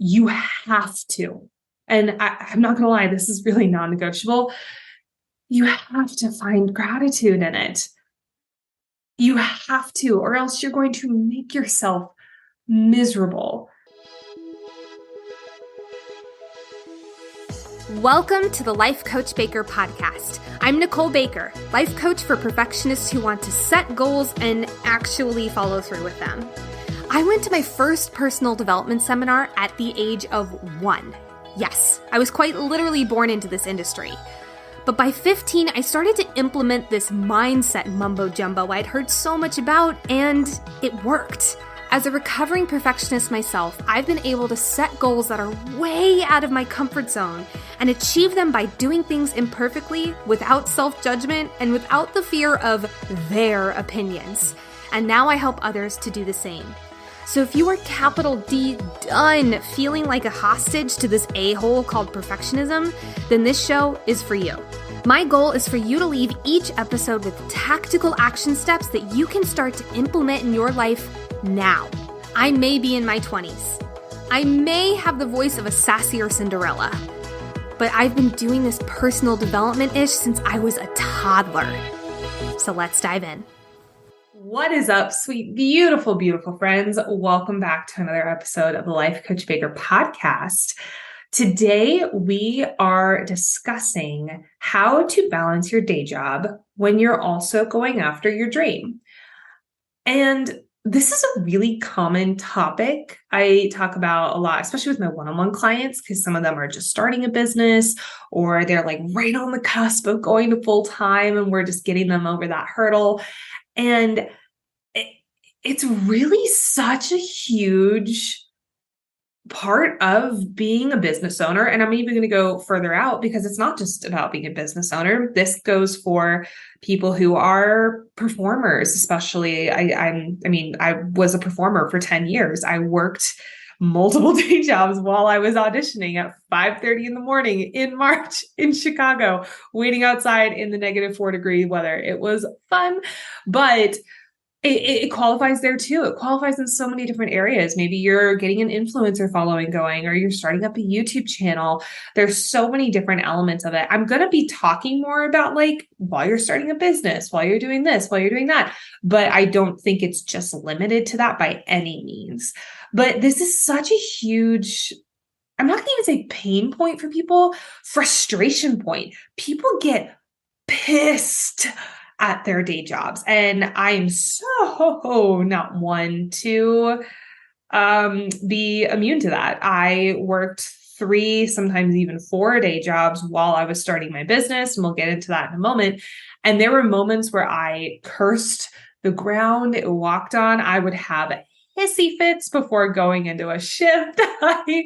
you have to, and I'm not going to lie, this is really non-negotiable. You have to find gratitude in it. You have to, or else you're going to make yourself miserable. Welcome to the Life Coach Baker podcast. I'm Nicole Baker, life coach for perfectionists who want to set goals and actually follow through with them. I went to my first personal development seminar at the age of 1. Yes, I was quite literally born into this industry. But by 15, I started to implement this mindset mumbo jumbo I'd heard so much about, and it worked. As a recovering perfectionist myself, I've been able to set goals that are way out of my comfort zone and achieve them by doing things imperfectly, without self-judgment, and without the fear of their opinions. And now I help others to do the same. So if you are capital D done feeling like a hostage to this a-hole called perfectionism, then this show is for you. My goal is for you to leave each episode with tactical action steps that you can start to implement in your life now. I may be in my 20s. I may have the voice of a sassier Cinderella, but I've been doing this personal development-ish since I was a toddler. So let's dive in. What is up, sweet, beautiful, beautiful friends? Welcome back to another episode of the Life Coach Baker podcast. Today, we are discussing how to balance your day job when you're also going after your dream. And this is a really common topic I talk about a lot, especially with my one-on-one clients, because some of them are just starting a business or they're like right on the cusp of going to full-time and we're just getting them over that hurdle. And it's really such a huge part of being a business owner. And I'm even going to go further out because it's not just about being a business owner. This goes for people who are performers, especially. I was a performer for 10 years. I worked multiple day jobs while I was auditioning at 5:30 in the morning in March in Chicago, waiting outside in the -4-degree weather. It was fun, but it qualifies there too. It qualifies in so many different areas. Maybe you're getting an influencer following going, or you're starting up a YouTube channel. There's so many different elements of it. I'm going to be talking more about like while you're starting a business, while you're doing this, while you're doing that. But I don't think it's just limited to that by any means. But this is such a huge, I'm not going to even say pain point for people, frustration point. People get pissed at their day jobs. And I am so not one to be immune to that. I worked 3, sometimes even 4 day jobs while I was starting my business. And we'll get into that in a moment. And there were moments where I cursed the ground it walked on. I would have hissy fits before going into a shift. I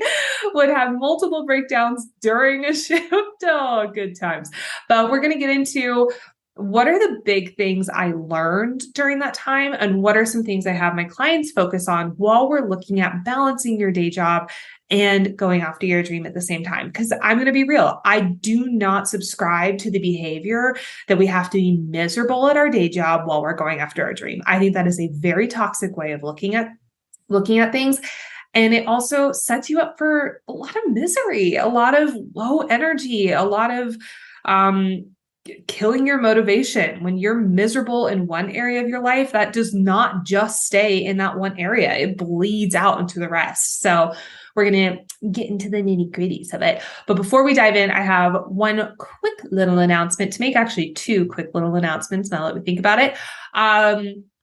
would have multiple breakdowns during a shift. Oh, good times. But we're going to get into what are the big things I learned during that time? And what are some things I have my clients focus on while we're looking at balancing your day job and going after your dream at the same time? Because I'm going to be real. I do not subscribe to the behavior that we have to be miserable at our day job while we're going after our dream. I think that is a very toxic way of looking at things. And it also sets you up for a lot of misery, a lot of low energy, a lot of, killing your motivation. When you're miserable in one area of your life, that does not just stay in that one area. It bleeds out into the rest. So we're going to get into the nitty-gritties of it. But before we dive in, I have one quick little announcement to make, actually 2 quick little announcements now that we think about it.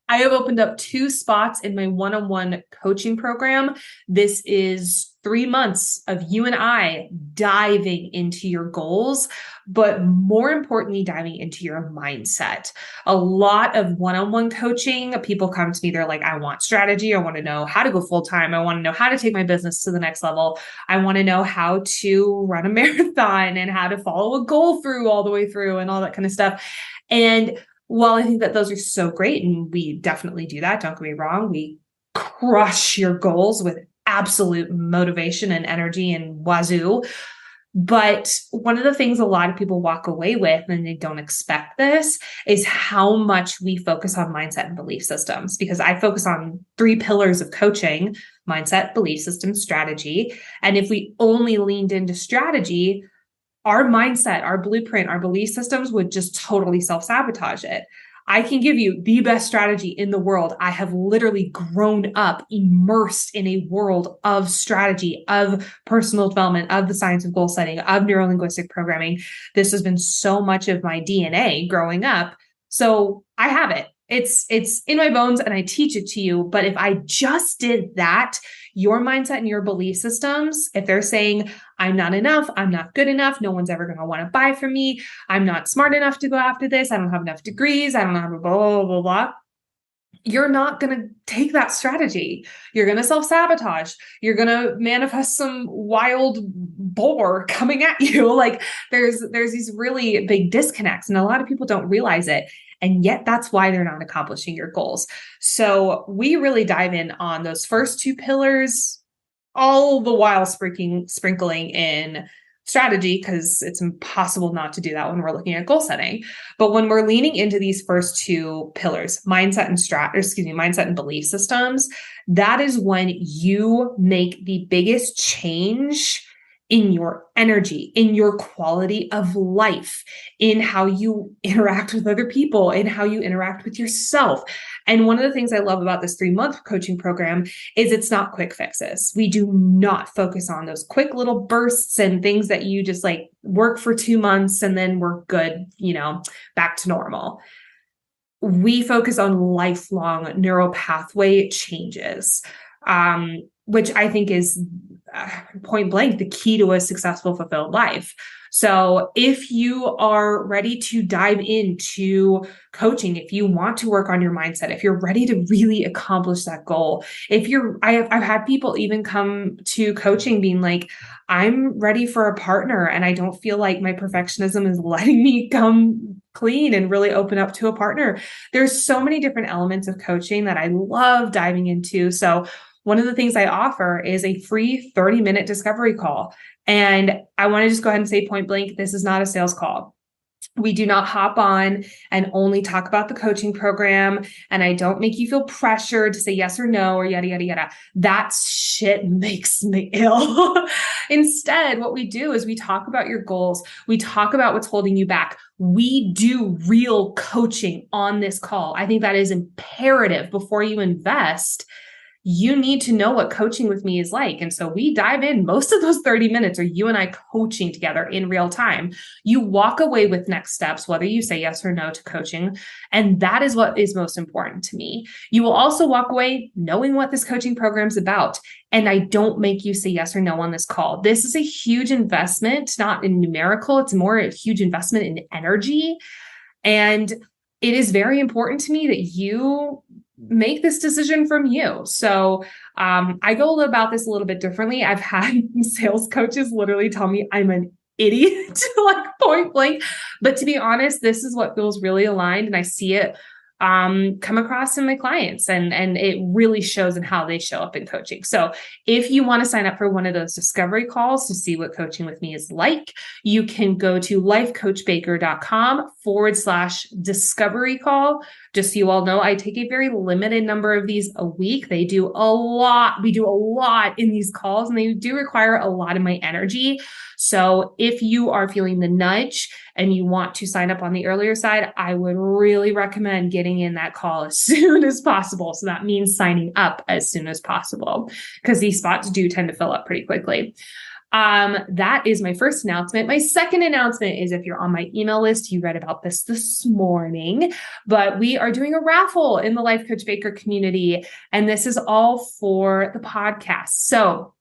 I have opened up 2 spots in my one-on-one coaching program. This is 3 months of you and I diving into your goals, but more importantly, diving into your mindset. A lot of one-on-one coaching, people come to me, they're like, I want strategy. I want to know how to go full-time. I want to know how to take my business to the next level. I want to know how to run a marathon and how to follow a goal through all the way through and all that kind of stuff. And while I think that those are so great, and we definitely do that, don't get me wrong, we crush your goals with absolute motivation and energy and wazoo. But one of the things a lot of people walk away with, and they don't expect this, is how much we focus on mindset and belief systems. Because I focus on 3 pillars of coaching: mindset, belief system, strategy. And if we only leaned into strategy, our mindset, our blueprint, our belief systems would just totally self-sabotage it. I can give you the best strategy in the world. I have literally grown up immersed in a world of strategy, of personal development, of the science of goal setting, of neurolinguistic programming. This has been so much of my DNA growing up. So I have it. It's in my bones and I teach it to you. But if I just did that, your mindset and your belief systems, if they're saying, I'm not enough, I'm not good enough, no one's ever going to want to buy from me, I'm not smart enough to go after this, I don't have enough degrees, I don't have a blah, blah, blah, blah, you're not going to take that strategy. You're going to self-sabotage. You're going to manifest some wild boar coming at you. Like there's these really big disconnects and a lot of people don't realize it. And yet that's why they're not accomplishing your goals. So we really dive in on those first two pillars, all the while sprinkling in strategy, because it's impossible not to do that when we're looking at goal setting. But when we're leaning into these first two pillars, mindset and belief systems, that is when you make the biggest change in your energy, in your quality of life, in how you interact with other people, in how you interact with yourself. And one of the things I love about this 3-month coaching program is it's not quick fixes. We do not focus on those quick little bursts and things that you just like work for 2 months and then we're good, back to normal. We focus on lifelong neural pathway changes, which I think is point blank the key to a successful, fulfilled life. So if you are ready to dive into coaching, if you want to work on your mindset, if you're ready to really accomplish that goal, I've had people even come to coaching being like, I'm ready for a partner and I don't feel like my perfectionism is letting me come clean and really open up to a partner. There's so many different elements of coaching that I love diving into. So one of the things I offer is a free 30-minute discovery call. And I want to just go ahead and say point blank, this is not a sales call. We do not hop on and only talk about the coaching program. And I don't make you feel pressured to say yes or no or yada, yada, yada. That shit makes me ill. Instead, what we do is we talk about your goals. We talk about what's holding you back. We do real coaching on this call. I think that is imperative before you invest. You need to know what coaching with me is like. And so we dive in. Most of those 30 minutes are you and I coaching together in real time. You walk away with next steps, whether you say yes or no to coaching. And that is what is most important to me. You will also walk away knowing what this coaching program is about. And I don't make you say yes or no on this call. This is a huge investment, not in numerical. It's more a huge investment in energy. And it is very important to me that you make this decision from you. So I go about this a little bit differently. I've had sales coaches literally tell me I'm an idiot, like point blank. But to be honest, this is what feels really aligned. And I see it come across in my clients and it really shows in how they show up in coaching. So if you want to sign up for one of those discovery calls to see what coaching with me is like, you can go to lifecoachbaker.com/discovery call. Just so you all know, I take a very limited number of these a week. They do a lot. We do a lot in these calls and they do require a lot of my energy. So if you are feeling the nudge and you want to sign up on the earlier side, I would really recommend getting in that call as soon as possible. So that means signing up as soon as possible because these spots do tend to fill up pretty quickly. That is my first announcement. My second announcement is if you're on my email list, you read about this morning, but we are doing a raffle in the Life Coach Baker community. And this is all for the podcast. So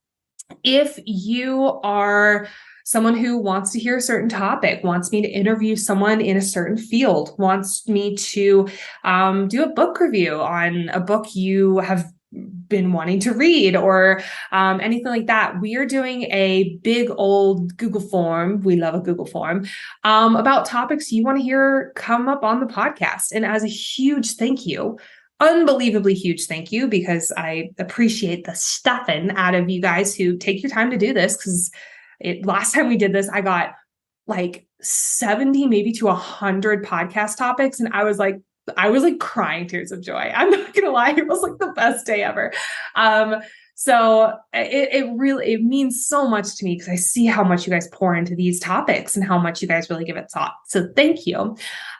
if you are someone who wants to hear a certain topic, wants me to interview someone in a certain field, wants me to do a book review on a book you have been wanting to read or anything like that, we are doing a big old Google form. We love a Google form about topics you want to hear come up on the podcast. And as a huge thank you, unbelievably huge thank you, because I appreciate the stuffing out of you guys who take your time to do this. Because last time we did this, I got like 70, maybe to 100 podcast topics. And I was like crying tears of joy. I'm not going to lie. It was like the best day ever. So it means so much to me because I see how much you guys pour into these topics and how much you guys really give it thought. So thank you.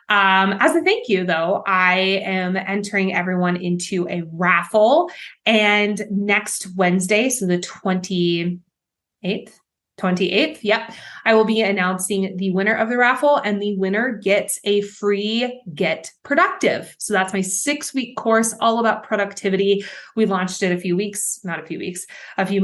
As a thank you, though, I am entering everyone into a raffle. And next Wednesday, so the 28th, yep, I will be announcing the winner of the raffle, and the winner gets a free Get Productive. So that's my 6-week course all about productivity. We launched it a few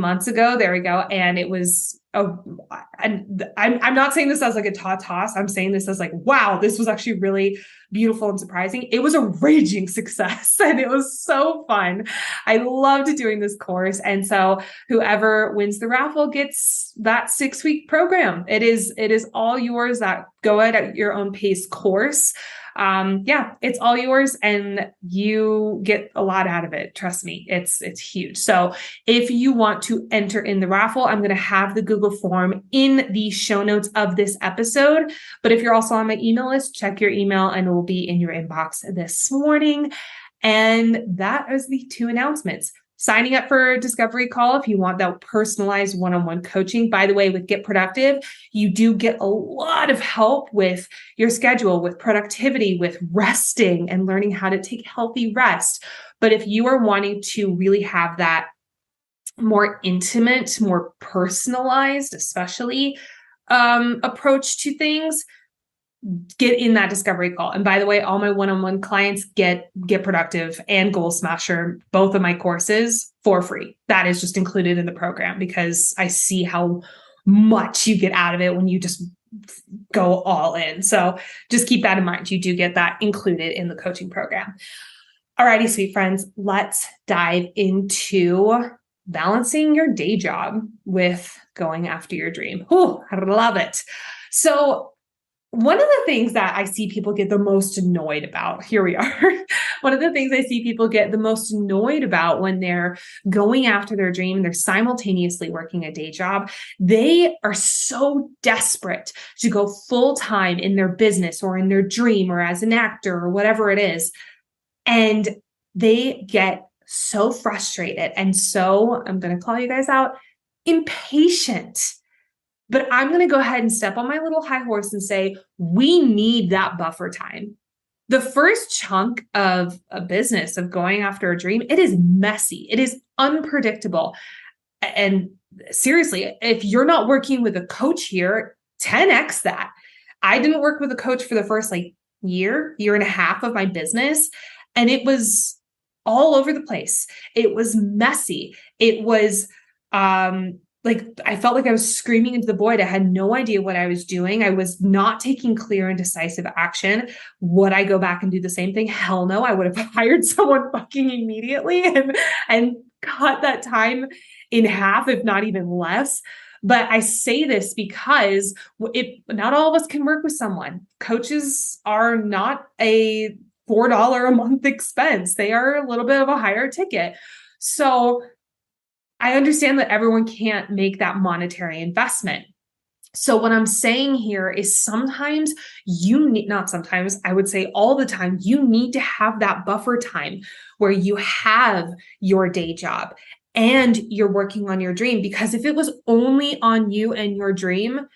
months ago. There we go. And it was, and I'm not saying this as like a toss. I'm saying this as like, wow, this was actually really beautiful and surprising. It was a raging success and it was so fun. I loved doing this course. And so whoever wins the raffle gets that 6-week program. It is all yours. That go at your own pace course. It's all yours and you get a lot out of it. Trust me, it's huge. So if you want to enter in the raffle, I'm going to have the Google form in the show notes of this episode. But if you're also on my email list, check your email and it will be in your inbox this morning. And that is the 2 announcements. Signing up for a discovery call if you want that personalized one-on-one coaching. By the way, with Get Productive, you do get a lot of help with your schedule, with productivity, with resting and learning how to take healthy rest. But if you are wanting to really have that more intimate, more personalized, especially approach to things, get in that discovery call. And by the way, all my one-on-one clients get Productive and Goal Smasher, both of my courses, for free. That is just included in the program because I see how much you get out of it when you just go all in. So just keep that in mind. You do get that included in the coaching program. Alrighty, sweet friends, let's dive into balancing your day job with going after your dream. Oh, I love it. So one of the things that I see people get the most annoyed about, here we are. One of the things I see people get the most annoyed about when they're going after their dream, they're simultaneously working a day job. They are so desperate to go full time in their business or in their dream or as an actor or whatever it is. And they get so frustrated and so, I'm going to call you guys out, impatient. But I'm going to go ahead and step on my little high horse and say, we need that buffer time. The first chunk of a business, of going after a dream, it is messy. It is unpredictable. And seriously, if you're not working with a coach here, 10x that. I didn't work with a coach for the first year and a half of my business. And it was all over the place. It was messy. It was, I felt like I was screaming into the void. I had no idea what I was doing. I was not taking clear and decisive action. Would I go back and do the same thing? Hell no. I would have hired someone fucking immediately and cut that time in half, if not even less. But I say this because not all of us can work with someone. Coaches are not a $4 a month expense. They are a little bit of a higher ticket. So I understand that everyone can't make that monetary investment. So what I'm saying here is sometimes you need, not sometimes, I would say all the time, you need to have that buffer time where you have your day job and you're working on your dream. Because if it was only on you and your dream,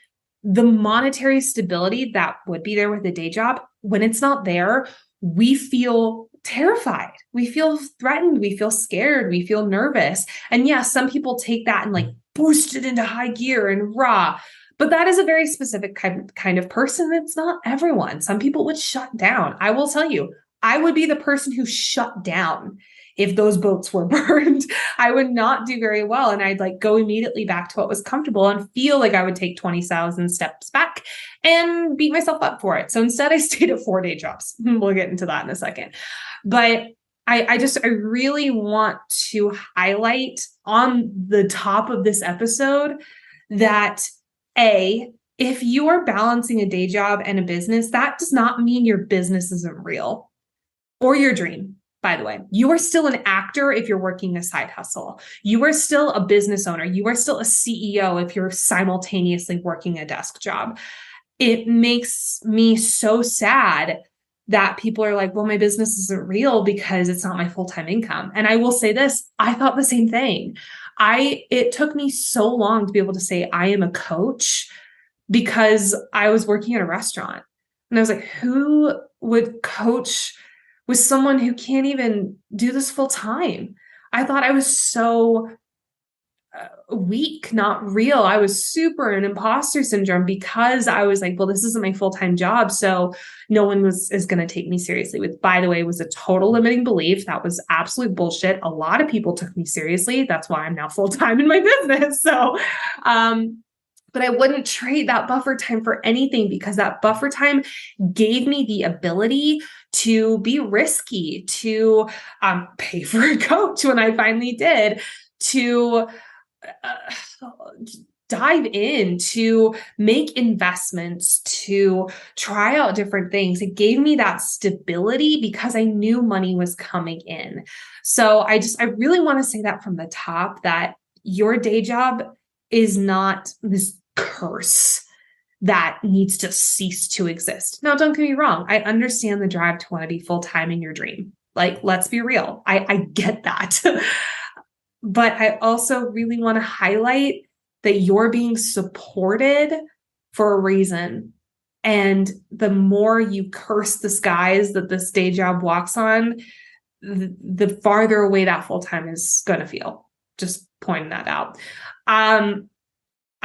the monetary stability that would be there with a day job, when it's not there, we feel terrified. We feel threatened. We feel scared. We feel nervous. And yeah, some people take that and boost it into high gear and rah. But that is a very specific kind of person. It's not everyone. Some people would shut down. I will tell you, I would be the person who shut down if those boats were burned. I would not do very well. And I'd go immediately back to what was comfortable and feel like I would take 20,000 steps back and beat myself up for it. So instead I stayed at 4-day jobs. We'll get into that in a second. But I really want to highlight on the top of this episode that if you are balancing a day job and a business, that does not mean your business isn't real or your dream. By the way, you are still an actor if you're working a side hustle. You are still a business owner. You are still a CEO if you're simultaneously working a desk job. It makes me so sad that people are like, well, my business isn't real because it's not my full-time income. And I will say this, I thought the same thing. It took me so long to be able to say I am a coach because I was working at a restaurant and I was like, who would coach with someone who can't even do this full time? I thought I was so weak, not real. I was super in imposter syndrome because I was like, well, this isn't my full-time job. So no one is going to take me seriously, which, by the way, was a total limiting belief. That was absolute bullshit. A lot of people took me seriously. That's why I'm now full-time in my business. So, but I wouldn't trade that buffer time for anything because that buffer time gave me the ability to be risky, to pay for a coach when I finally did, to dive in, to make investments, to try out different things. It gave me that stability because I knew money was coming in. So I really want to say that from the top, that your day job is not this curse that needs to cease to exist. Now, don't get me wrong. I understand the drive to want to be full-time in your dream. Like, let's be real. I get that. But I also really want to highlight that you're being supported for a reason. And the more you curse the skies that this day job walks on, the farther away that full-time is going to feel. Just pointing that out.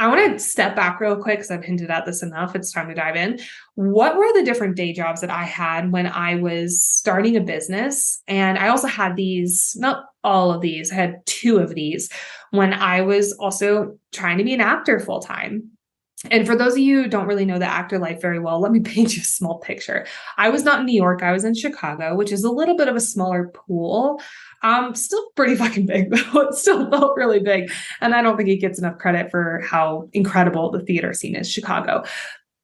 I want to step back real quick because I've hinted at this enough. It's time to dive in. What were the different day jobs that I had when I was starting a business? And I also had these, not all of these, I had 2 of these when I was also trying to be an actor full time. And for those of you who don't really know the actor life very well, let me paint you a small picture. I was not in New York. I was in Chicago, which is a little bit of a smaller pool. Still pretty fucking big though. It still felt really big. And I don't think it gets enough credit for how incredible the theater scene is, Chicago.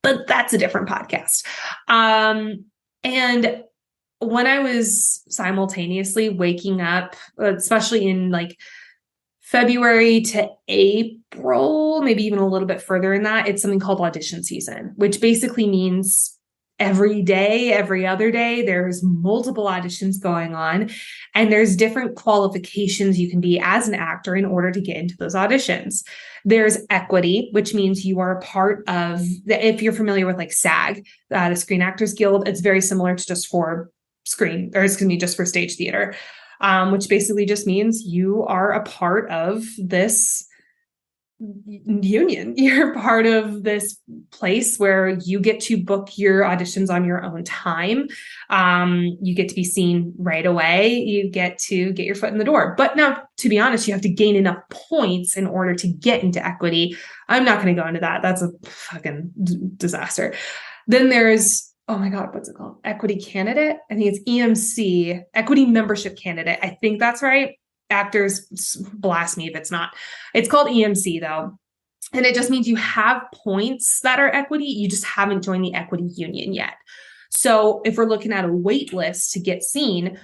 But that's a different podcast. And when I was simultaneously waking up, especially in like February to April, maybe even a little bit further in that, it's something called audition season, which basically means every day, every other day, there's multiple auditions going on, and there's different qualifications you can be as an actor in order to get into those auditions. There's equity, which means you are a part of, if you're familiar with like SAG, the Screen Actors Guild, it's very similar to just for just for stage theater. Which basically just means you are a part of this union. You're part of this place where you get to book your auditions on your own time. You get to be seen right away. You get to get your foot in the door. But now, to be honest, you have to gain enough points in order to get into equity. I'm not going to go into that. That's a fucking disaster. Then there's, oh my God, what's it called? Equity candidate. I think it's EMC, equity membership candidate. I think that's right. Actors blast me if it's not. It's called EMC though. And it just means you have points that are equity. You just haven't joined the equity union yet. So if we're looking at a wait list to get seen,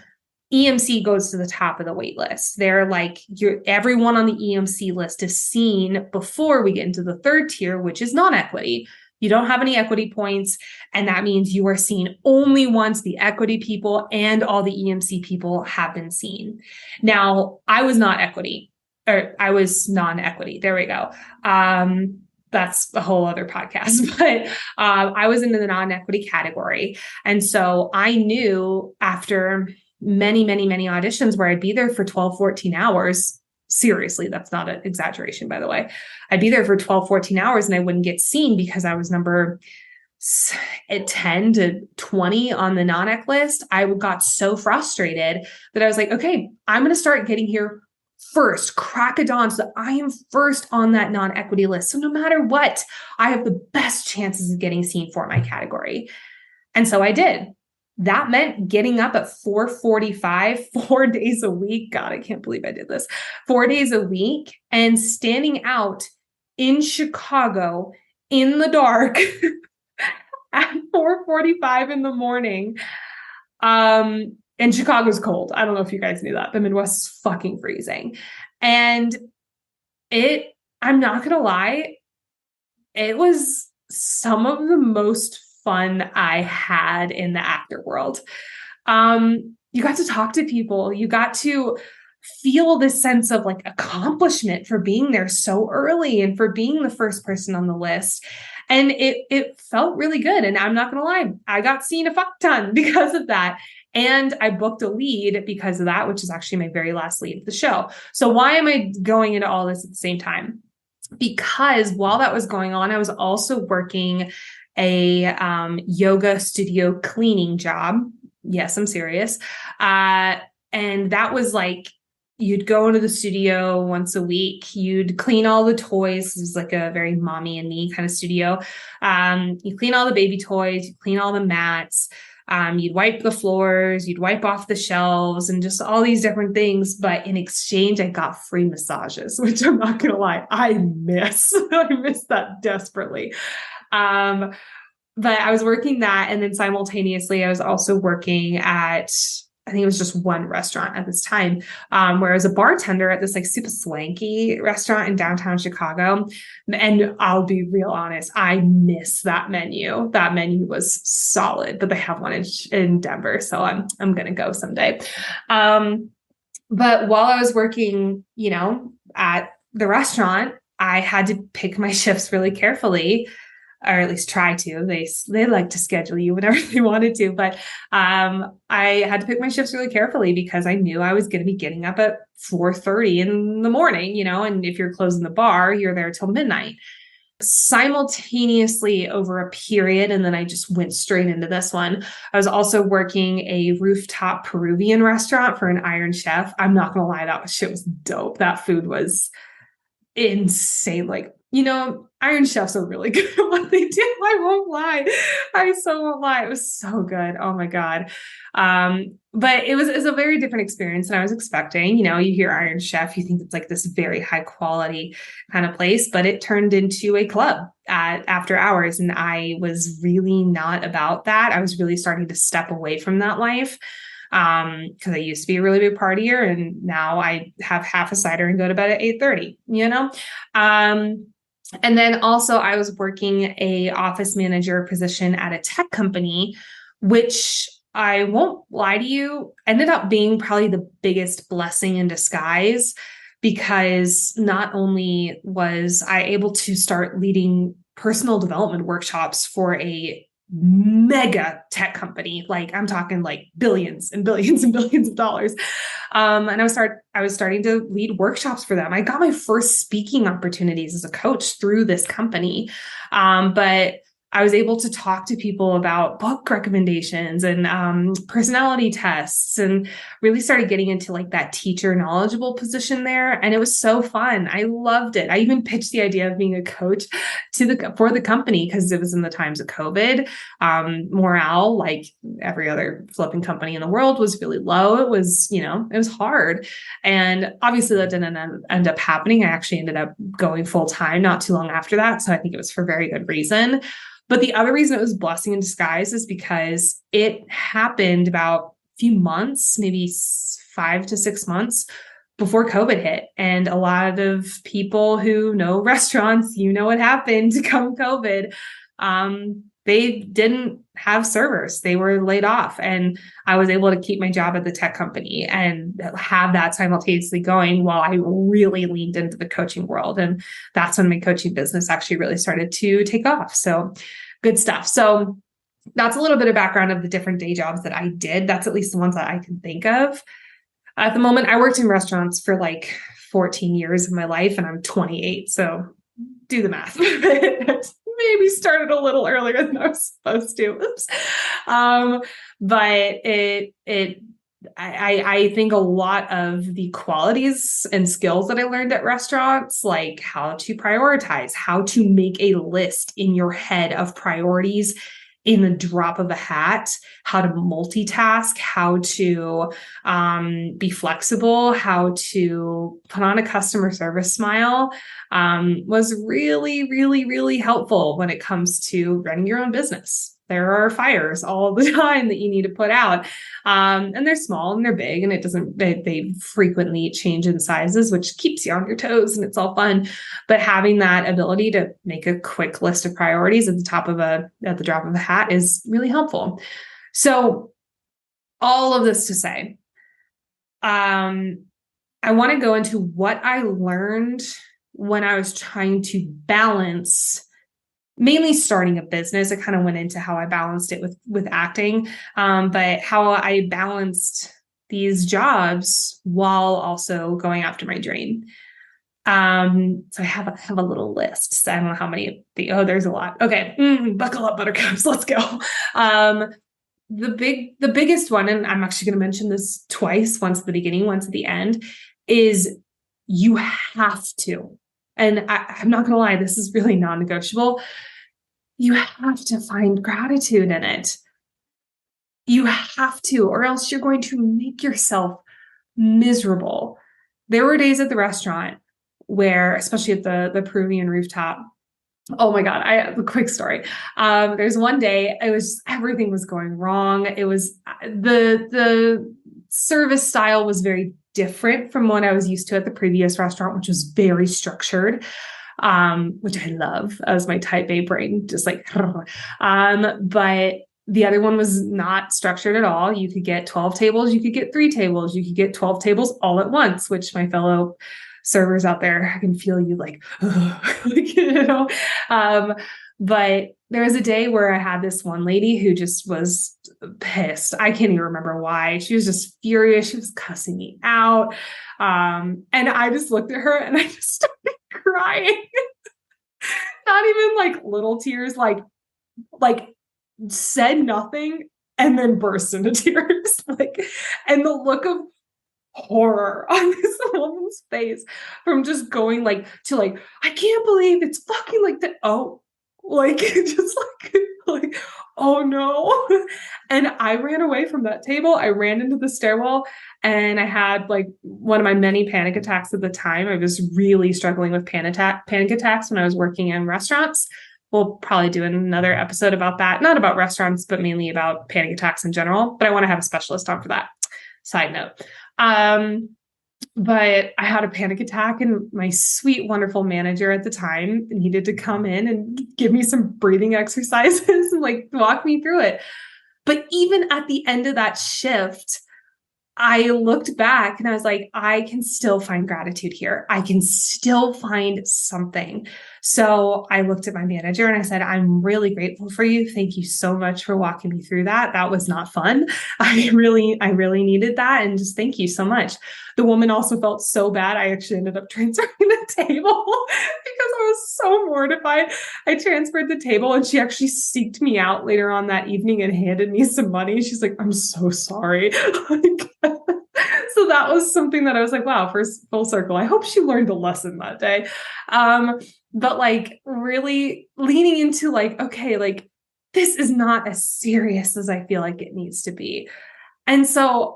EMC goes to the top of the wait list. They're like, everyone on the EMC list is seen before we get into the third tier, which is non-equity. You don't have any equity points, and that means you are seen only once the equity people and all the EMC people have been seen. Now, I was not equity, or I was non-equity. There we go. That's a whole other podcast, but I was in the non-equity category. And so I knew after many, many, many auditions where I'd be there for 12, 14 hours, seriously, that's not an exaggeration, by the way. I'd be there for 12, 14 hours and I wouldn't get seen because I was number 10 to 20 on the non-ec list. I got so frustrated that I was like, okay, I'm going to start getting here first, crack a dawn, so that I am first on that non-equity list. So no matter what, I have the best chances of getting seen for my category. And so I did. That meant getting up at 4:45, 4 days a week. God, I can't believe I did this. 4 days a week and standing out in Chicago in the dark at 4:45 in the morning. And Chicago's cold. I don't know if you guys knew that. The Midwest is fucking freezing. And I'm not going to lie, it was some of the most fun I had in the actor world. You got to talk to people. You got to feel this sense of like accomplishment for being there so early and for being the first person on the list. And it felt really good. And I'm not going to lie, I got seen a fuck ton because of that. And I booked a lead because of that, which is actually my very last lead of the show. So why am I going into all this at the same time? Because while that was going on, I was also working a yoga studio cleaning job. Yes, I'm serious. And that was like, you'd go into the studio once a week, you'd clean all the toys. It was like a very mommy and me kind of studio. You clean all the baby toys, you clean all the mats. You'd wipe the floors, you'd wipe off the shelves and just all these different things. But in exchange, I got free massages, which I'm not going to lie, I miss. I miss that desperately. But I was working that. And then simultaneously, I was also working at, I think it was just one restaurant at this time, where I was a bartender at this like super swanky restaurant in downtown Chicago. And I'll be real honest, I miss that menu. That menu was solid, but they have one in Denver. So I'm going to go someday. But while I was working, at the restaurant, I had to pick my shifts really carefully, or at least try to. They like to schedule you whenever they wanted to, but I had to pick my shifts really carefully because I knew I was going to be getting up at 4:30 in the morning, and if you're closing the bar, you're there till midnight. Simultaneously over a period, and then I just went straight into this one. I was also working a rooftop Peruvian restaurant for an Iron Chef. I'm not going to lie, that shit was dope. That food was insane. Like, Iron Chefs are really good at what they do. I won't lie. I so won't lie. It was so good. Oh my God. But it was a very different experience than I was expecting. You hear Iron Chef, you think it's like this very high quality kind of place, but it turned into a club after hours. And I was really not about that. I was really starting to step away from that life. Because I used to be a really big partier, and now I have half a cider and go to bed at 8:30, and then also I was working a office manager position at a tech company, which I won't lie to you, ended up being probably the biggest blessing in disguise, because not only was I able to start leading personal development workshops for a mega tech company, like I'm talking like billions and billions and billions of dollars. And I was starting to lead workshops for them. I got my first speaking opportunities as a coach through this company. But I was able to talk to people about book recommendations and personality tests, and really started getting into like that teacher knowledgeable position there. And it was so fun. I loved it. I even pitched the idea of being a coach for the company because it was in the times of COVID. Morale, like every other flipping company in the world, was really low. It was, it was hard. And obviously that didn't end up happening. I actually ended up going full time not too long after that. So I think it was for very good reason. But the other reason it was a blessing in disguise is because it happened about a few months, maybe 5 to 6 months before COVID hit. And a lot of people who know restaurants, what happened come COVID. They didn't have servers. They were laid off. And I was able to keep my job at the tech company and have that simultaneously going while I really leaned into the coaching world. And that's when my coaching business actually really started to take off. So good stuff. So that's a little bit of background of the different day jobs that I did. That's at least the ones that I can think of. At the moment, I worked in restaurants for like 14 years of my life, and I'm 28. So do the math. Maybe started a little earlier than I was supposed to. Oops. But I think a lot of the qualities and skills that I learned at restaurants, like how to prioritize, how to make a list in your head of priorities in the drop of a hat, how to multitask, how to be flexible, how to put on a customer service smile, was really, really, really helpful when it comes to running your own business. There are fires all the time that you need to put out. And they're small and they're big, and they frequently change in sizes, which keeps you on your toes, and it's all fun. But having that ability to make a quick list of priorities at the drop of a hat is really helpful. So all of this to say, I want to go into what I learned when I was trying to balance mainly starting a business. I kind of went into how I balanced it with acting, but how I balanced these jobs while also going after my dream. So I have a little list. So I don't know how many. There's a lot. Okay, buckle up, buttercups. Let's go. The biggest one, and I'm actually going to mention this twice, once at the beginning, once at the end, is you have to. And I'm not going to lie, this is really non-negotiable. You have to find gratitude in it. You have to, or else you're going to make yourself miserable. There were days at the restaurant where, especially at the Peruvian rooftop, oh my God, I have a quick story. There's one day everything was going wrong. It was the service style was very different from what I was used to at the previous restaurant, which was very structured, which I love as my type A brain, just like, but the other one was not structured at all. You could get 12 tables, you could get 3 tables, you could get 12 tables all at once, which my fellow servers out there, I can feel you like, but there was a day where I had this one lady who just was pissed. I can't even remember why. She was just furious. She was cussing me out. And I just looked at her and I just started crying. Not even like little tears, like said nothing and then burst into tears. And the look of horror on this woman's face from just going I can't believe it's fucking like that. Oh, just like, oh no. And I ran away from that table. I ran into the stairwell and I had one of my many panic attacks at the time. I was really struggling with panic attacks when I was working in restaurants. We'll probably do another episode about that, not about restaurants, but mainly about panic attacks in general. But I want to have a specialist on for that. Side note. But I had a panic attack and my sweet, wonderful manager at the time needed to come in and give me some breathing exercises and walk me through it. But even at the end of that shift, I looked back and I was like, I can still find gratitude here. I can still find something. So I looked at my manager and I said, I'm really grateful for you. Thank you so much for walking me through that. That was not fun. I really needed that. And just thank you so much. The woman also felt so bad. I actually ended up transferring the table because I was so mortified. I transferred the table and she actually seeked me out later on that evening and handed me some money. She's like, I'm so sorry. So that was something that I was like, wow, first full circle. I hope she learned a lesson that day. But really leaning into okay, this is not as serious as I feel like it needs to be. And so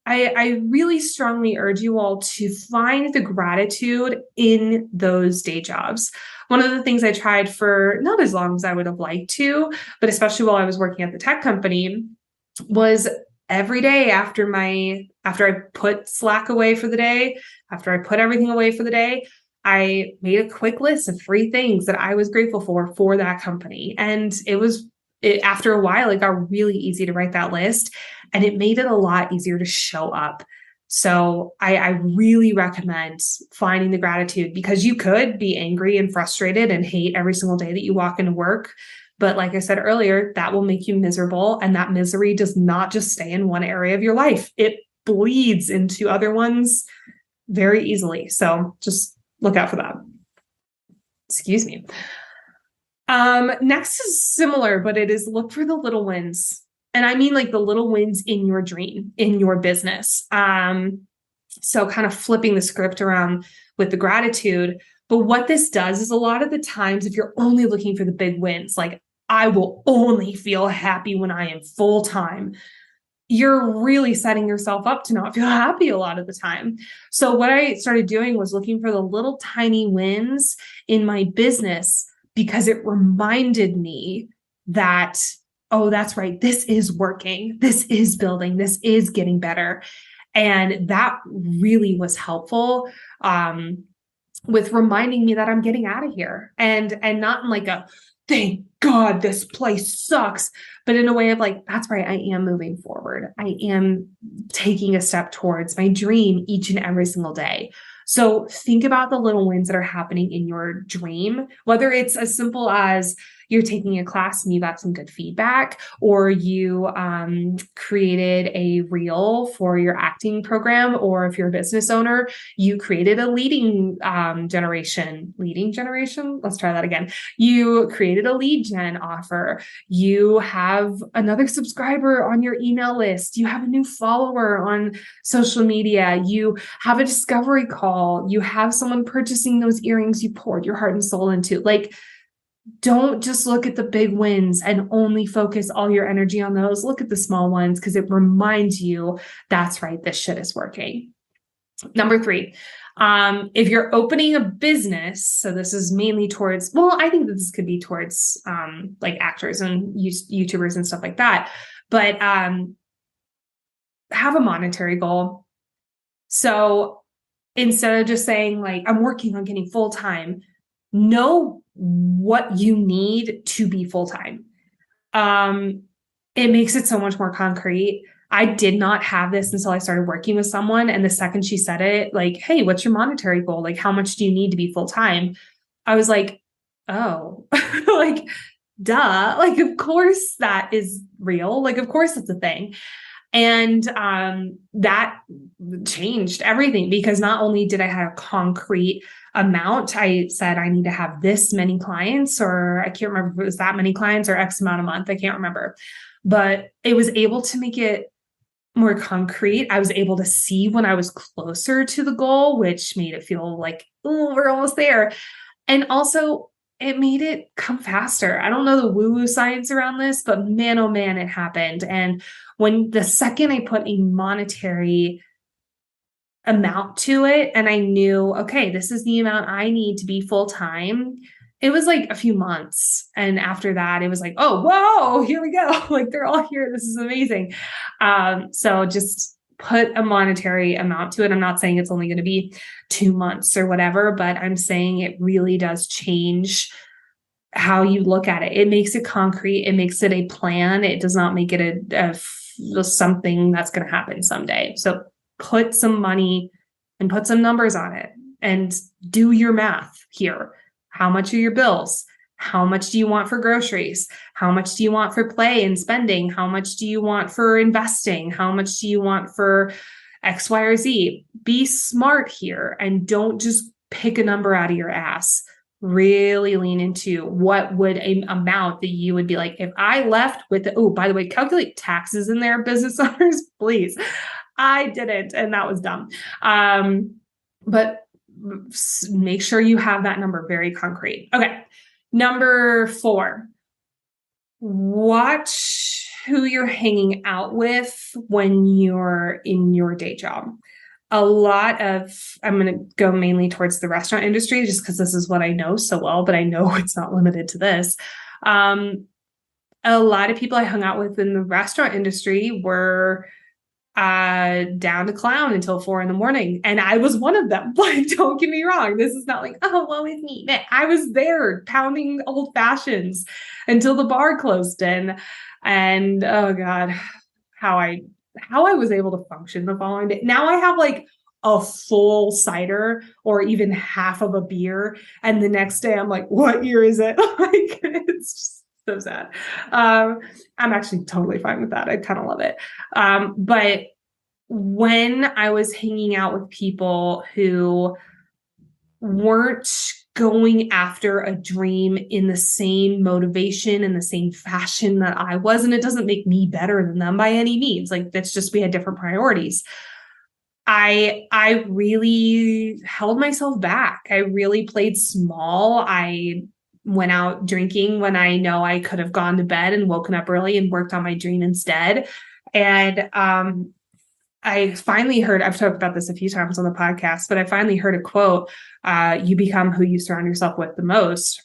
I really strongly urge you all to find the gratitude in those day jobs. One of the things I tried for not as long as I would have liked to, but especially while I was working at the tech company, was every day after I put Slack away for the day, after I put everything away for the day, I made a quick list of 3 things that I was grateful for that company. And after a while, it got really easy to write that list and it made it a lot easier to show up. So I really recommend finding the gratitude, because you could be angry and frustrated and hate every single day that you walk into work. But like I said earlier, that will make you miserable. And that misery does not just stay in one area of your life. It bleeds into other ones very easily. So just look out for that. Excuse me. Next is similar, but it is look for the little wins. And I mean the little wins in your dream, in your business. So kind of flipping the script around with the gratitude. But what this does is a lot of the times, if you're only looking for the big wins, I will only feel happy when I am full-time, you're really setting yourself up to not feel happy a lot of the time. So what I started doing was looking for the little tiny wins in my business, because it reminded me that, oh, that's right, this is working, this is building, this is getting better. And that really was helpful with reminding me that I'm getting out of here, and not in a thank God this place sucks. But in a way of like, that's right, I am moving forward. I am taking a step towards my dream each and every single day. So think about the little wins that are happening in your dream, whether it's as simple as you're taking a class and you got some good feedback, or you created a reel for your acting program, or if you're a business owner, you created a leading generation. Let's try that again. You created a lead gen offer. You have another subscriber on your email list. You have a new follower on social media. You have a discovery call. You have someone purchasing those earrings you poured your heart and soul into. Like, don't just look at the big wins and only focus all your energy on those. Look at the small ones, because it reminds you, that's right, this shit is working. Number 3, if you're opening a business, so this is mainly towards, well, I think that this could be towards like actors and YouTubers and stuff like that, but have a monetary goal. So instead of just saying like, I'm working on getting full-time, know what you need to be full-time. It makes it so much more concrete. I did not have this until I started working with someone. And the second she said it, like, hey, what's your monetary goal? Like, how much do you need to be full-time? I was like, oh, like, duh. Like, of course that is real. Like, of course that's a thing. And that changed everything, because not only did I have a concrete amount, I said I need to have this many clients, or I can't remember if it was that many clients or X amount a month. I can't remember, but it was able to make it more concrete. I was able to see when I was closer to the goal, which made it feel like, oh, we're almost there. And also it made it come faster. I don't know the woo-woo science around this, but man, oh man, it happened. And when the second I put a monetary amount to it, and I knew, okay, this is the amount I need to be full-time, it was like a few months. And after that, it was like, oh, whoa, here we go. Like, they're all here. This is amazing. So just put a monetary amount to it. I'm not saying it's only going to be 2 months or whatever, but I'm saying it really does change how you look at it. It makes it concrete. It makes it a plan. It does not make it a something that's going to happen someday. So put some money and put some numbers on it and do your math here. How much are your bills? How much do you want for groceries? How much do you want for play and spending? How much do you want for investing? How much do you want for X, Y, or Z? Be smart here and don't just pick a number out of your ass. Really lean into what would an amount that you would be like, if I left with, oh, by the way, calculate taxes in there, business owners, please. I didn't, and that was dumb. But make sure you have that number very concrete. Okay. Number 4, watch who you're hanging out with when you're in your day job. A lot of, I'm going to go mainly towards the restaurant industry just because this is what I know so well, but I know it's not limited to this. A lot of people I hung out with in the restaurant industry were down to clown until 4 a.m. And I was one of them. Like, don't get me wrong. This is not like, oh, woe is me. I was there pounding old fashions until the bar closed in. And oh God, how I was able to function the following day. Now I have like a full cider or even half of a beer. And the next day I'm like, what year is it? Like, it's just so sad. I'm actually totally fine with that. I kind of love it. But when I was hanging out with people who weren't going after a dream in the same motivation and the same fashion that I was, and it doesn't make me better than them by any means. Like, that's just, we had different priorities. I really held myself back. I really played small. I went out drinking when I know I could have gone to bed and woken up early and worked on my dream instead. And I finally heard, I've talked about this a few times on the podcast, but I finally heard a quote, you become who you surround yourself with the most.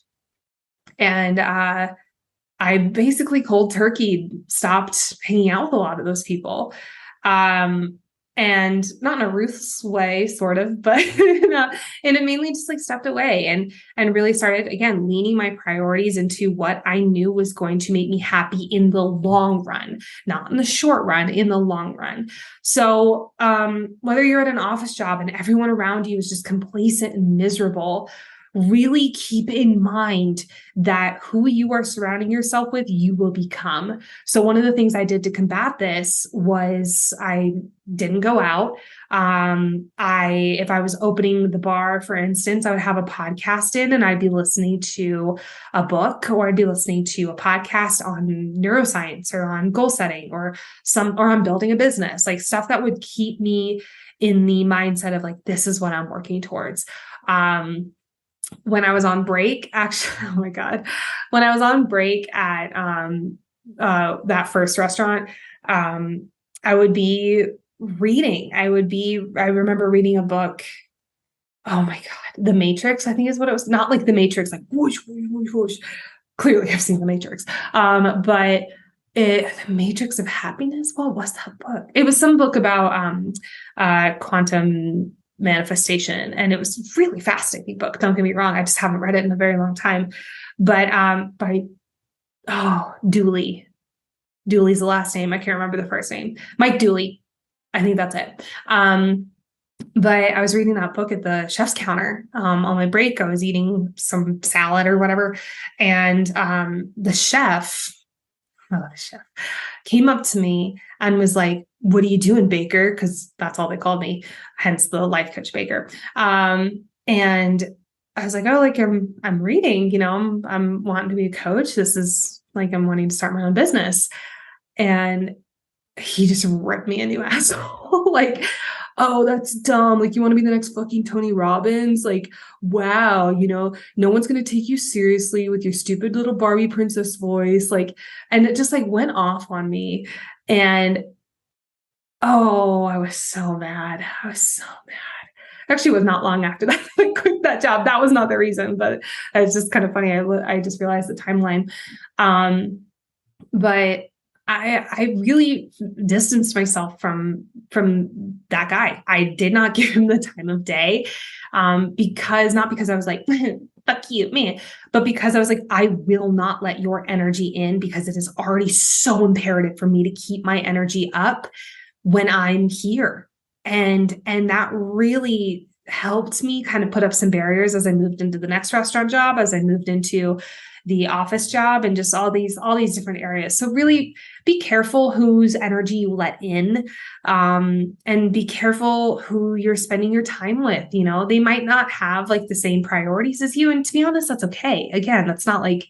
And I basically cold turkey stopped hanging out with a lot of those people. And and not in a ruthless way, sort of, but and it mainly just like stepped away and really started again leaning my priorities into what I knew was going to make me happy in the long run, not in the short run, in the long run. So whether you're at an office job and everyone around you is just complacent and miserable, really keep in mind that who you are surrounding yourself with, you will become. So one of the things I did to combat this was I didn't go out. If I was opening the bar, for instance, I would have a podcast in and I'd be listening to a book, or I'd be listening to a podcast on neuroscience or on goal setting or on building a business, like stuff that would keep me in the mindset of like, this is what I'm working towards. When I was on break, actually, oh my God, when I was on break at that first restaurant, I would be reading. I remember reading a book. Oh my God, The Matrix, I think is what it was. Not like The Matrix, like whoosh, whoosh, whoosh, whoosh. Clearly I've seen The Matrix. But The Matrix of Happiness. What was that book? It was some book about quantum manifestation. And it was a really fascinating book. Don't get me wrong. I just haven't read it in a very long time. But Dooley. Dooley's the last name. I can't remember the first name. Mike Dooley. I think that's it. But I was reading that book at the chef's counter on my break. I was eating some salad or whatever. And the chef came up to me and was like, "What are you doing, Baker?" Because that's all they called me, hence the life coach Baker. And I was like, "Oh, like I'm reading, I'm wanting to be a coach. This is like, I'm wanting to start my own business." And he just ripped me a new asshole. Like, "Oh, that's dumb. Like, you want to be the next fucking Tony Robbins? Like, wow, no one's going to take you seriously with your stupid little Barbie princess voice." Like, and it just like went off on me. And oh, I was so mad. Actually, it was not long after that I quit that job. That was not the reason, but it's just kind of funny. I just realized the timeline. But I really distanced myself from that guy. I did not give him the time of day, not because I was like, "Fuck you, man," but because I was like, I will not let your energy in, because it is already so imperative for me to keep my energy up when I'm here. And that really helped me kind of put up some barriers as I moved into the next restaurant job, as I moved into the office job, and just all these different areas. So really be careful whose energy you let in, and be careful who you're spending your time with. They might not have like the same priorities as you. And to be honest, that's okay. Again, that's not like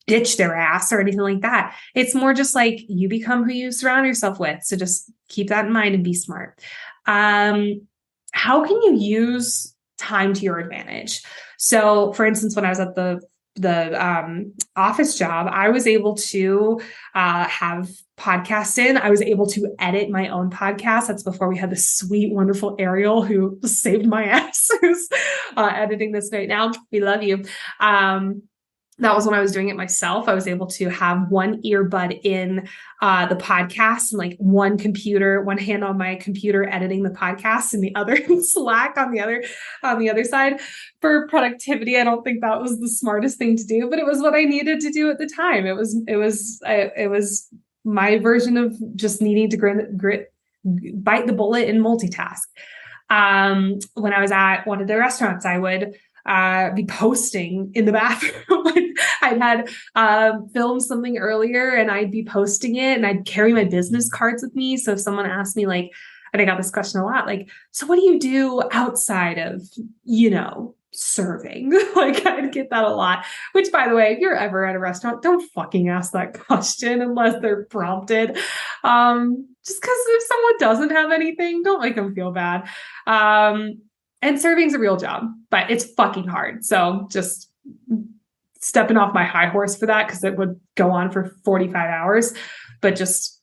ditch their ass or anything like that. It's more just like you become who you surround yourself with. So just keep that in mind and be smart. How can you use time to your advantage? So for instance, when I was at the office job, I was able to have podcasts in. I was able to edit my own podcast. That's before we had the sweet, wonderful Ariel who saved my ass, who's editing this right now. We love you. That was when I was doing it myself. I was able to have one earbud in the podcast and like one hand on my computer editing the podcast, and the other in Slack on the other side for productivity. I don't think that was the smartest thing to do, but it was what I needed to do at the time. It was my version of just needing to bite the bullet and multitask. When I was at one of the restaurants, I would be posting in the bathroom. I'd had filmed something earlier and I'd be posting it, and I'd carry my business cards with me. So if someone asked me, like, and I got this question a lot, like, "So what do you do outside of, serving?" Like, I'd get that a lot, which, by the way, if you're ever at a restaurant, don't fucking ask that question unless they're prompted. Just because if someone doesn't have anything, don't make them feel bad. And serving's a real job, but it's fucking hard. So just stepping off my high horse for that, because it would go on for 45 hours. But just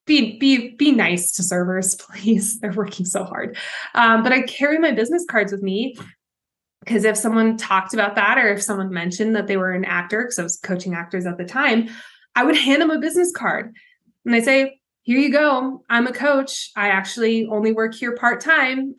be nice to servers, please. They're working so hard. But I carry my business cards with me, because if someone talked about that, or if someone mentioned that they were an actor, because I was coaching actors at the time, I would hand them a business card and I'd say, here you go. I'm a coach. I actually only work here part-time.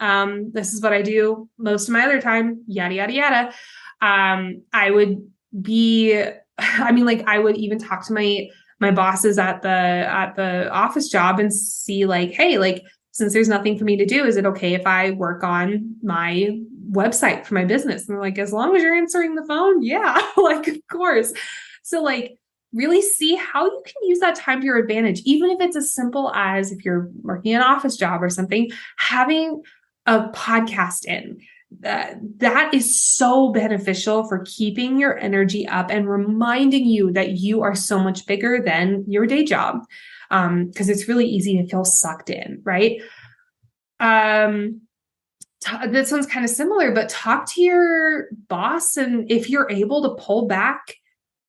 This is what I do most of my other time, yada, yada, yada. I would be, I would even talk to my bosses at the office job and see like, hey, like, since there's nothing for me to do, is it okay if I work on my website for my business? And they're like, as long as you're answering the phone, yeah, like, of course. So like, really see how you can use that time to your advantage, even if it's as simple as if you're working an office job or something, having a podcast in. That is so beneficial for keeping your energy up and reminding you that you are so much bigger than your day job. Because it's really easy to feel sucked in, right? This one's kind of similar, but talk to your boss, and if you're able to pull back,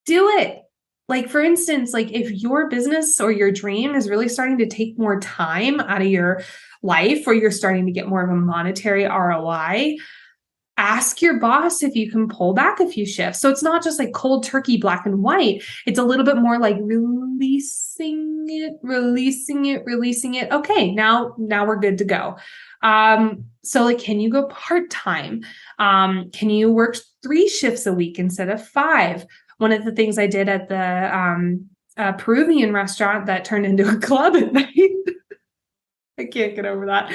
do it. Like, for instance, like if your business or your dream is really starting to take more time out of your life, or you're starting to get more of a monetary ROI, ask your boss if you can pull back a few shifts. So it's not just like cold turkey, black and white. It's a little bit more like releasing it. Okay, now we're good to go. So like, can you go part-time? Can you work 3 shifts a week instead of 5? One of the things I did at the Peruvian restaurant that turned into a club at night, I can't get over that,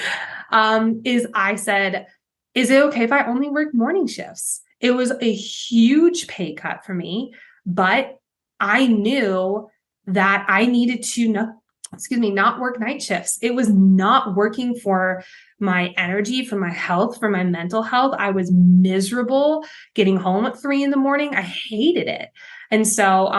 is I said, is it okay if I only work morning shifts? It was a huge pay cut for me, but I knew that I needed to not work night shifts. It was not working for my energy, for my health, for my mental health. I was miserable getting home at 3 a.m. I hated it. And so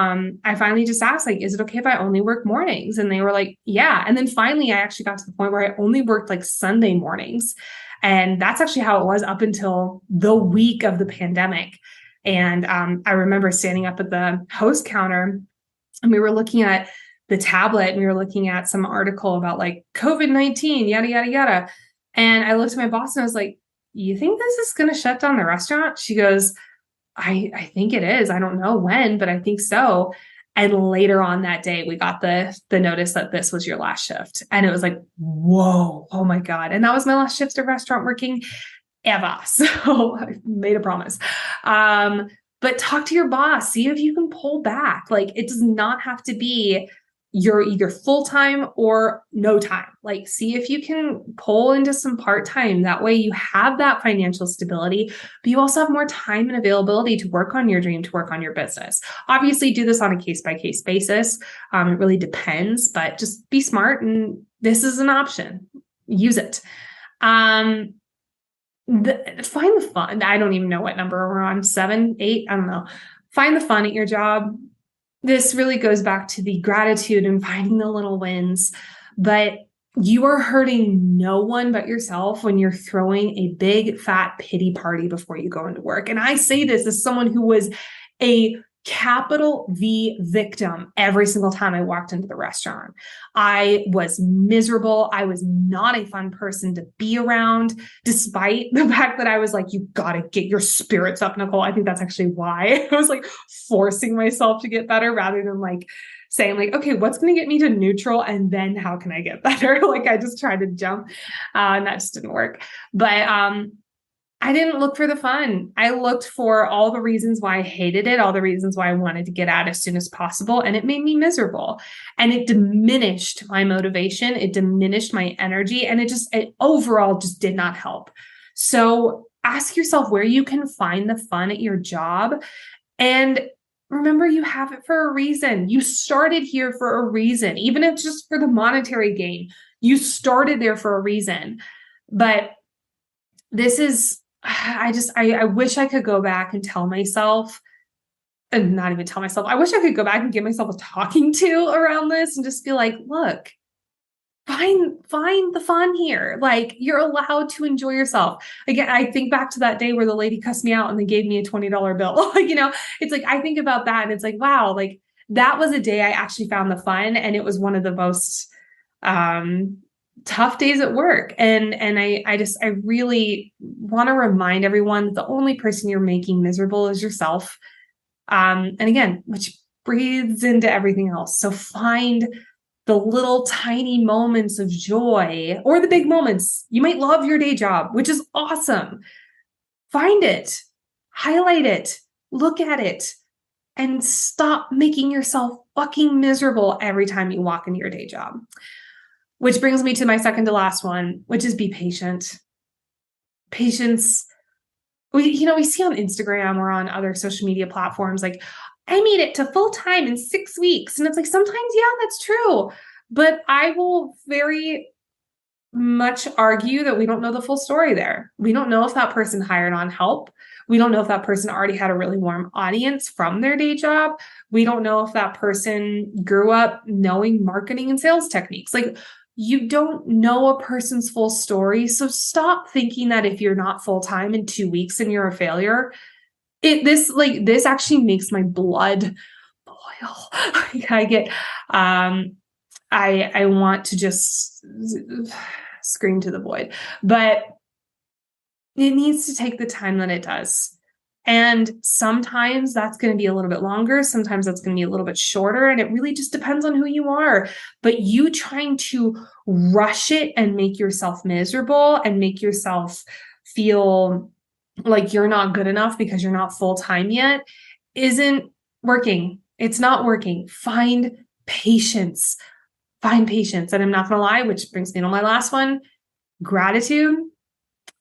I finally just asked, like, is it okay if I only work mornings? And they were like, yeah. And then finally, I actually got to the point where I only worked like Sunday mornings. And that's actually how it was up until the week of the pandemic. And I remember standing up at the host counter, and we were looking at the tablet, and we were looking at some article about like COVID-19, yada, yada, yada. And I looked at my boss and I was like, you think this is going to shut down the restaurant? She goes, I think it is. I don't know when, but I think so. And later on that day, we got the notice that this was your last shift. And it was like, whoa, oh my God. And that was my last shift of restaurant working ever. So I made a promise. But talk to your boss, see if you can pull back. Like, it does not have to be you're either full-time or no time. Like, see if you can pull into some part-time. That way you have that financial stability, but you also have more time and availability to work on your dream, to work on your business. Obviously, do this on a case-by-case basis. It really depends, but just be smart. And this is an option. Use it. Find the fun. I don't even know what number we're on, 7, 8, I don't know. Find the fun at your job. This really goes back to the gratitude and finding the little wins, but you are hurting no one but yourself when you're throwing a big fat pity party before you go into work. And I say this as someone who was a capital V victim every single time I walked into the restaurant. I was miserable. I was not a fun person to be around, despite the fact that I was like, you got to get your spirits up, Nicole. I think that's actually why I was like forcing myself to get better rather than like saying like, okay, what's going to get me to neutral? And then how can I get better? Like, I just tried to jump and that just didn't work. But, I didn't look for the fun. I looked for all the reasons why I hated it, all the reasons why I wanted to get out as soon as possible. And it made me miserable. And it diminished my motivation. It diminished my energy. And it overall just did not help. So ask yourself where you can find the fun at your job. And remember, you have it for a reason. You started here for a reason, even if it's just for the monetary gain. You started there for a reason. But this is, I wish I could go back and tell myself, and not even tell myself, I wish I could go back and give myself a talking to around this and just be like, look, find the fun here. Like, you're allowed to enjoy yourself. Again, I think back to that day where the lady cussed me out and they gave me a $20 bill. Like, it's like, I think about that and it's like, wow, like that was a day I actually found the fun. And it was one of the most, tough days at work. And I really want to remind everyone that the only person you're making miserable is yourself. And again, which breathes into everything else. So find the little tiny moments of joy or the big moments. You might love your day job, which is awesome. Find it, highlight it, look at it, and stop making yourself fucking miserable every time you walk into your day job. Which brings me to my second to last one, which is be patient. Patience. We see on Instagram or on other social media platforms, like, I made it to full time in 6 weeks. And it's like, sometimes, yeah, that's true. But I will very much argue that we don't know the full story there. We don't know if that person hired on help. We don't know if that person already had a really warm audience from their day job. We don't know if that person grew up knowing marketing and sales techniques. Like, you don't know a person's full story. So stop thinking that if you're not full-time in 2 weeks and you're a failure. This actually makes my blood boil. I want to just scream to the void, but it needs to take the time that it does. And sometimes that's going to be a little bit longer. Sometimes that's going to be a little bit shorter. And it really just depends on who you are. But you trying to rush it and make yourself miserable and make yourself feel like you're not good enough because you're not full-time yet isn't working. It's not working. Find patience. Find patience. And I'm not going to lie, which brings me to my last one. Gratitude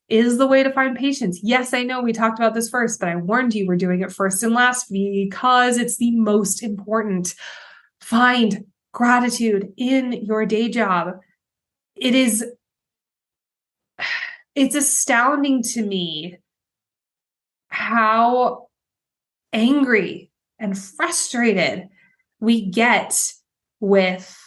is the way to find patience. Yes, I know we talked about this first, but I warned you we're doing it first and last because it's the most important. Find gratitude in your day job. It's astounding to me how angry and frustrated we get with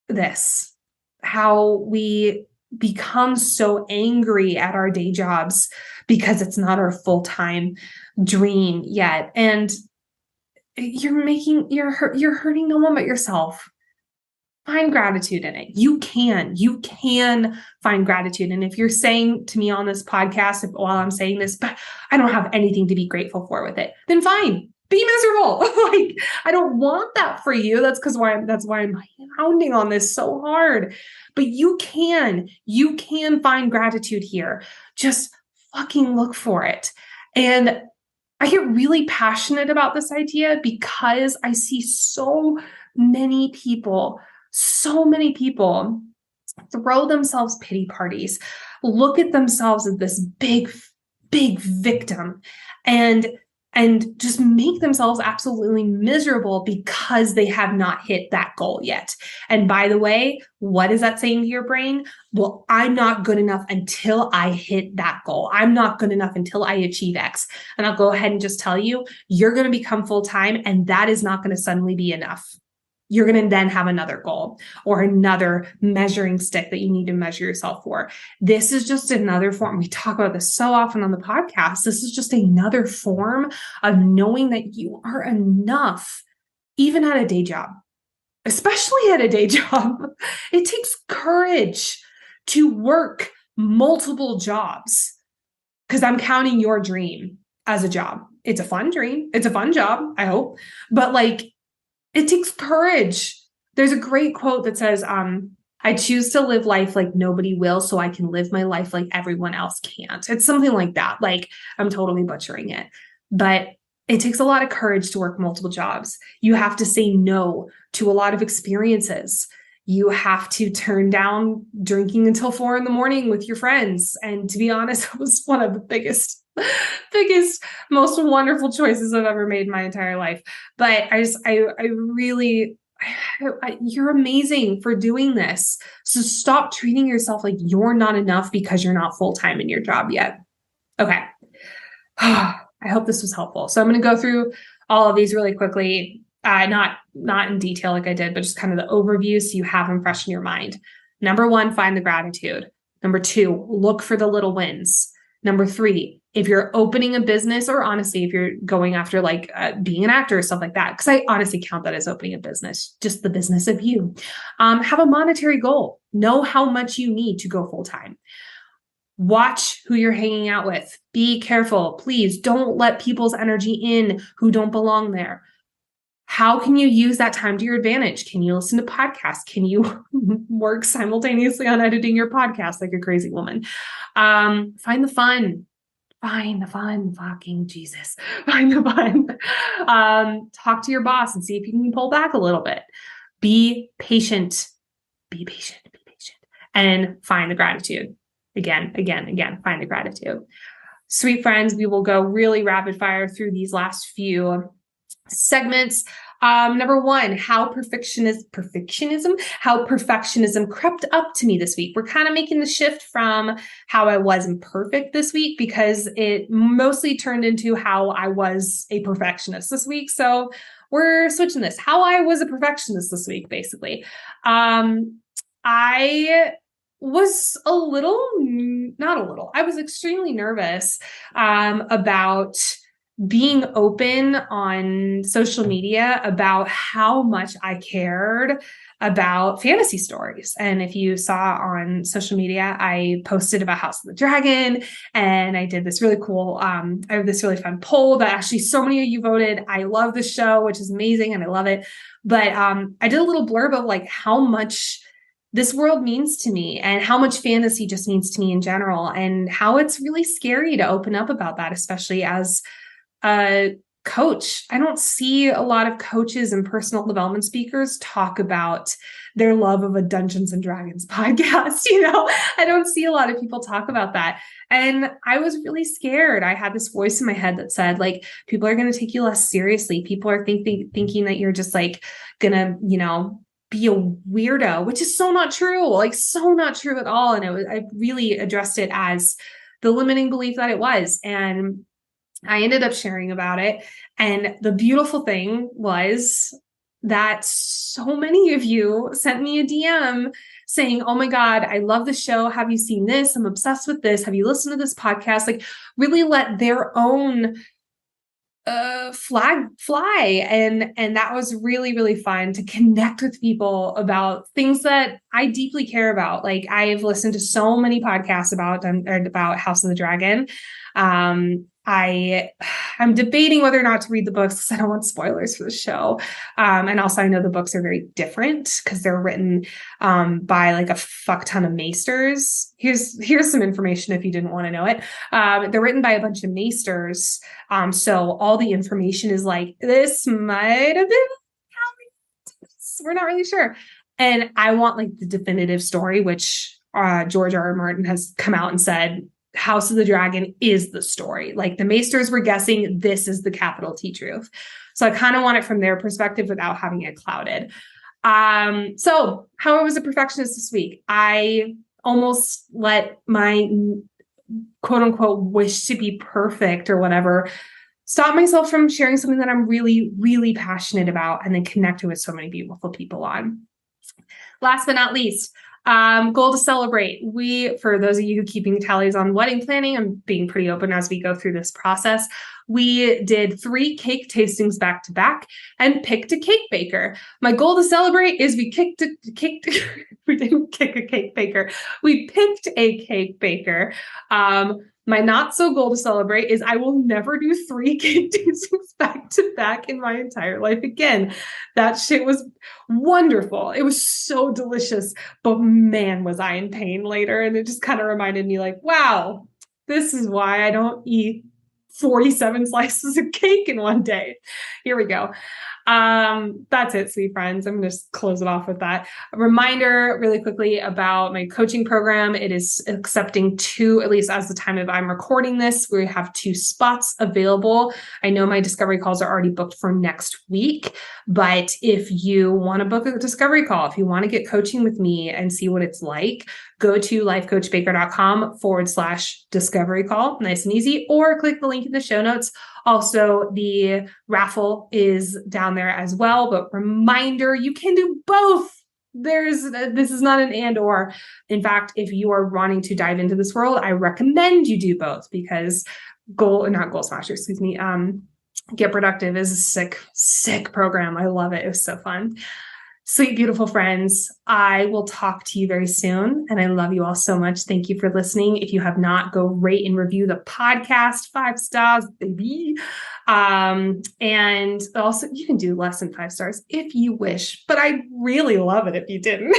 this, how we become so angry at our day jobs because it's not our full-time dream yet. And you're hurting no one but yourself. Find gratitude in it. You can find gratitude. And if you're saying to me on this podcast, while I'm saying this, but I don't have anything to be grateful for with it, then fine. Be miserable. Like, I don't want that for you. That's why I'm hounding on this so hard. But you can find gratitude here. Just fucking look for it. And I get really passionate about this idea because I see so many people throw themselves pity parties, look at themselves as this big victim, and just make themselves absolutely miserable because they have not hit that goal yet. And by the way, what is that saying to your brain? Well, I'm not good enough until I hit that goal. I'm not good enough until I achieve X. And I'll go ahead and just tell you, you're going to become full-time, and that is not going to suddenly be enough. You're going to then have another goal or another measuring stick that you need to measure yourself for. This is just another form. We talk about this so often on the podcast. This is just another form of knowing that you are enough, even at a day job, especially at a day job. It takes courage to work multiple jobs, because I'm counting your dream as a job. It's a fun dream. It's a fun job, I hope. But it takes courage. There's a great quote that says, I choose to live life like nobody will so I can live my life like everyone else can't. It's something like that. Like, I'm totally butchering it. But it takes a lot of courage to work multiple jobs. You have to say no to a lot of experiences. You have to turn down drinking until 4 a.m. with your friends. And to be honest, it was one of the biggest, most wonderful choices I've ever made in my entire life. But you're amazing for doing this. So stop treating yourself like you're not enough because you're not full-time in your job yet. Okay. I hope this was helpful. So I'm going to go through all of these really quickly. Not in detail like I did, but just kind of the overview so you have them fresh in your mind. Number 1, find the gratitude. Number 2, look for the little wins. Number 3, if you're opening a business, or honestly, if you're going after being an actor or stuff like that, because I honestly count that as opening a business, just the business of you. Have a monetary goal. Know how much you need to go full-time. Watch who you're hanging out with. Be careful. Please don't let people's energy in who don't belong there. How can you use that time to your advantage? Can you listen to podcasts? Can you work simultaneously on editing your podcast like a crazy woman? Find the fun. Find the fun, fucking Jesus. Find the fun. Talk to your boss and see if you can pull back a little bit. Be patient. Be patient. Be patient. And find the gratitude. Again, find the gratitude. Sweet friends, we will go really rapid fire through these last few segments. Number one, how perfectionism crept up to me this week. We're kind of making the shift from how I was imperfect this week because it mostly turned into how I was a perfectionist this week. So we're switching this. How I was a perfectionist this week, basically. I was I was extremely nervous about being open on social media about how much I cared about fantasy stories. And if you saw on social media, I posted about House of the Dragon, and I did this really cool, I have this really fun poll that actually so many of you voted. I love the show, which is amazing, and I love it. But I did a little blurb of like how much this world means to me and how much fantasy just means to me in general, and how it's really scary to open up about that, especially as a coach. I don't see a lot of coaches and personal development speakers talk about their love of a Dungeons and Dragons podcast. I don't see a lot of people talk about that. And I was really scared. I had this voice in my head that said, like, people are going to take you less seriously. People are thinking that you're just like going to, be a weirdo, which is so not true, like so not true at all. And I really addressed it as the limiting belief that it was. And I ended up sharing about it. And the beautiful thing was that so many of you sent me a DM saying, oh my God, I love the show. Have you seen this? I'm obsessed with this. Have you listened to this podcast? Like really let their own flag fly. And that was really, really fun to connect with people about things that I deeply care about. Like I've listened to so many podcasts about House of the Dragon. I'm debating whether or not to read the books because I don't want spoilers for the show. And also I know the books are very different because they're written by like a fuck ton of maesters. Here's some information if you didn't want to know it. They're written by a bunch of maesters. So all the information is like, this might have been, we're not really sure. And I want like the definitive story, which George R. R. Martin has come out and said, House of the Dragon is the story. Like the maesters were guessing this is the capital T truth. So I kind of want it from their perspective without having it clouded. So how I was a perfectionist this week, I almost let my quote unquote wish to be perfect or whatever stop myself from sharing something that I'm really, really passionate about and then connected with so many beautiful people on. Last but not least, goal to celebrate. For those of you who keeping tallies on wedding planning, I'm being pretty open as we go through this process. We did 3 cake tastings back to back and picked a cake baker. My goal to celebrate is we didn't kick a cake baker. We picked a cake baker. My not so goal to celebrate is I will never do 3 cake tastings back to back in my entire life again. That shit was wonderful. It was so delicious, but man, was I in pain later. And it just kind of reminded me like, wow, this is why I don't eat 47 slices of cake in one day. Here we go. That's it, sweet friends. I'm going to just close it off with that. A reminder really quickly about my coaching program. It is accepting 2, at least as the time of I'm recording this, we have 2 spots available. I know my discovery calls are already booked for next week, but if you want to book a discovery call, if you want to get coaching with me and see what it's like, go to lifecoachbaker.com/discovery call, nice and easy, or click the link in the show notes. Also, the raffle is down there as well, but reminder, you can do both. This is not an and or. In fact, if you are wanting to dive into this world, I recommend you do both because Get Productive is a sick program. I love it. It was so fun. Sweet, beautiful friends, I will talk to you very soon. And I love you all so much. Thank you for listening. If you have not, go rate and review the podcast, 5 stars, baby. And also you can do less than 5 stars if you wish, but I really love it if you didn't.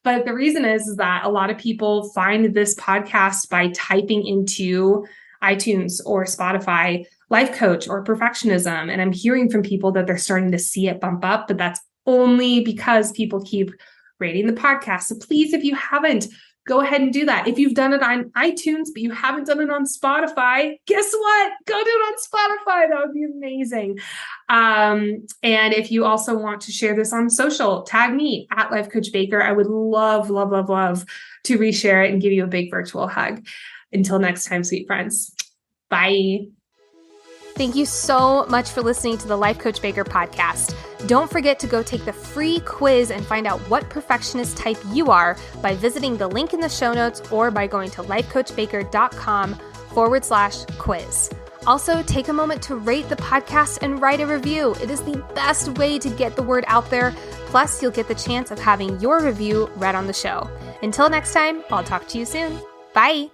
But the reason is that a lot of people find this podcast by typing into iTunes or Spotify, life coach or perfectionism. And I'm hearing from people that they're starting to see it bump up, but that's only because people keep rating the podcast. So please, if you haven't, go ahead and do that. If you've done it on iTunes, but you haven't done it on Spotify, guess what? Go do it on Spotify. That would be amazing. And if you also want to share this on social, tag me at Life Coach Baker. I would love, love, love, love to reshare it and give you a big virtual hug. Until next time, sweet friends. Bye. Thank you so much for listening to the Life Coach Baker podcast. Don't forget to go take the free quiz and find out what perfectionist type you are by visiting the link in the show notes or by going to lifecoachbaker.com/quiz. Also, take a moment to rate the podcast and write a review. It is the best way to get the word out there. Plus, you'll get the chance of having your review read on the show. Until next time, I'll talk to you soon. Bye.